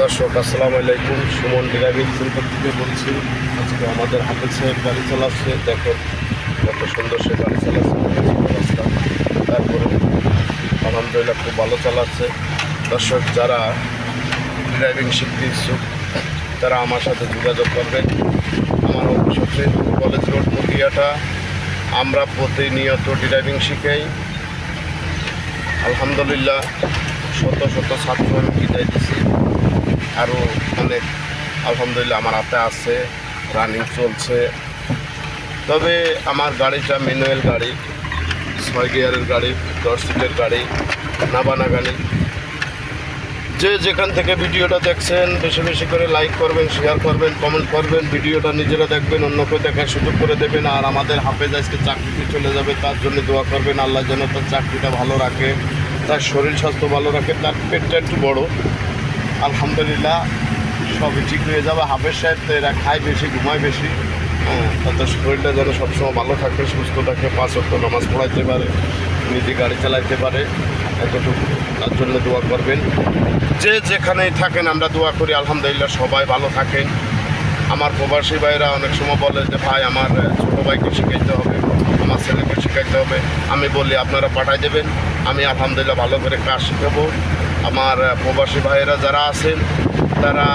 দর্শক আসসালামু আলাইকুম, সুমন ড্রাইভিং সেন্টার থেকে বলছি। আজকে আমাদের হাফেজ সাহেব গাড়ি চালাচ্ছে, দেখো কত সুন্দর সে গাড়ি চালাচ্ছে রাস্তা। তারপরে আলহামদুলিল্লাহ খুব ভালো চালাচ্ছে। দর্শক যারা ড্রাইভিং শিখতে ইচ্ছুক তারা আমার সাথে যোগাযোগ করবেন। আমার অফিস হচ্ছে কলেজ রোড মটিয়াটা। আমরা প্রতিনিয়ত ড্রাইভিং শিখাই। আলহামদুলিল্লাহ শত শত ছাত্র আমি বিদায় দিচ্ছি, আরও অনেক আলহামদুলিল্লাহ আমার হাতে আছে, রানিং চলছে। তবে আমার গাড়িটা ম্যানুয়াল গাড়ি, 6 গিয়ারের গাড়ি, 10 সিটের গাড়ি, নাবানা গাড়ি। যে যেখান থেকে ভিডিওটা দেখছেন বেশি বেশি করে লাইক করবেন, শেয়ার করবেন, কমেন্ট করবেন। ভিডিওটা নিজেরা দেখবেন, অন্যকে দেখার সুযোগ করে দেবেন। আর আমাদের হাফেজ আজকে চাকরিতে চলে যাবে, তার জন্য দোয়া করবেন আল্লাহ যেন তার চাকরিটা ভালো রাখে, তার শরীর স্বাস্থ্য ভালো রাখে, তার পেটটা একটু বড়। আলহামদুলিল্লাহ সবই ঠিক হয়ে যাবে। হাফেজ সাহেব তো এরা খায় বেশি, ঘুমায় বেশি, তাদের শরীরটা যেন সবসময় ভালো থাকে, সুস্থ থাকে, 5 ওয়াক্ত নামাজ পড়াইতে পারে, নিজে গাড়ি চালাইতে পারে, এতটুকু তার জন্য দোয়া করবেন। যে যেখানেই থাকেন আমরা দোয়া করি আলহামদুলিল্লাহ সবাই ভালো থাকেন। আমার প্রবাসী ভাইরা অনেক সময় বলে যে ভাই আমার ছোটো ভাইকে শিখাইতে হবে, আমার ছেলেকে শিখাইতে হবে। আমি বলি আপনারা পাঠাই দেবেন, আমি আলহামদুলিল্লাহ ভালো করে কাজ শেখাবো। আমার প্রবাসী ভাইয়েরা যারা আছেন তারা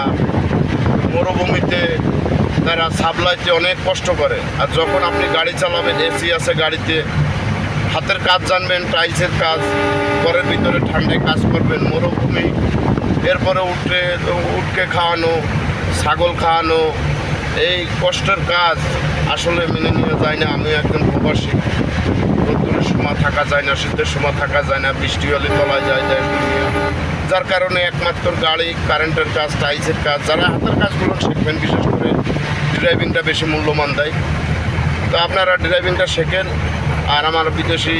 মরুভূমিতে, তারা সাপ্লাইতে অনেক কষ্ট করে। আর যখন আপনি গাড়ি চালাবেন, এসি আছে গাড়িতে, হাতের কাজ জানবেন, টাইলসের কাজ, ঘরের ভিতরে ঠান্ডায় কাজ করবেন, মরুভূমি, এরপরে উঠকে খাওয়ানো, ছাগল খাওয়ানো, এই কষ্টের কাজ আসলে মেনে নেওয়া যায় না। আমি একজন প্রবাসী, রোদ্দুরের সময় থাকা যায় না, শীতের সময় থাকা যায় না, বৃষ্টি হলে তলায় যায়, যার কারণে একমাত্র গাড়ি, কারেন্টের কাজ, টাইলসের কাজ, যারা হাতের কাজগুলো শিখবেন বিশেষ করে ড্রাইভিংটা বেশি মূল্যমান দেয়। তো আপনারা ড্রাইভিংটা শেখেন। আর আমার বিদেশি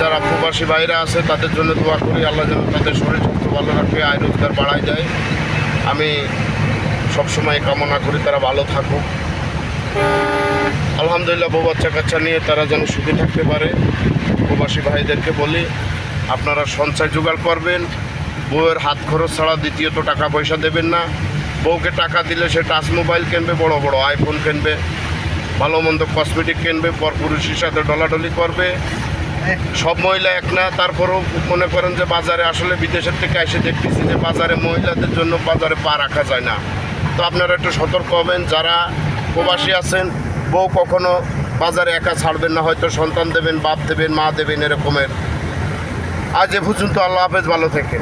যারা প্রবাসী বাইরে আছে তাদের জন্য দোয়া করি আল্লাহ যেন তাদের শরীর স্বাস্থ্য ভালো রাখে, আয় রোজগার বাড়ায় দেয়। আমি সবসময় কামনা করি তারা ভালো থাকুক। আলহামদুলিল্লাহ বউ বাচ্চা কাচ্চা নিয়ে তারা যেন সুখে থাকতে পারে। প্রবাসী ভাইদেরকে বলি আপনারা সঞ্চয় জোগাড় করবেন, বউয়ের হাত খরচ ছাড়া দ্বিতীয়ত টাকা পয়সা দেবেন না। বউকে টাকা দিলে সে টাচ মোবাইল কিনবে, বড় বড় আইফোন কিনবে, ভালো মন্দ কসমেটিক কিনবে, পরপুরুষের সাথে ডলাডলি করবে। সব মহিলা এক না, তারপরেও মনে করেন যে বাজারে আসলে বিদেশের থেকে এসে দেখতেছি যে বাজারে মহিলাদের জন্য বাজারে পা রাখা যায় না। তো আপনারা একটু সতর্ক হবেন। যারা প্রবাসী আছেন, বউ কখনো বাজারে একা ছাড়বেন না, হয়তো সন্তান দেবেন, বাপ দেবেন, মা দেবেন, এরকমের। আজ এ পর্যন্ত, আল্লাহ হাফেজ, ভালো থেকে।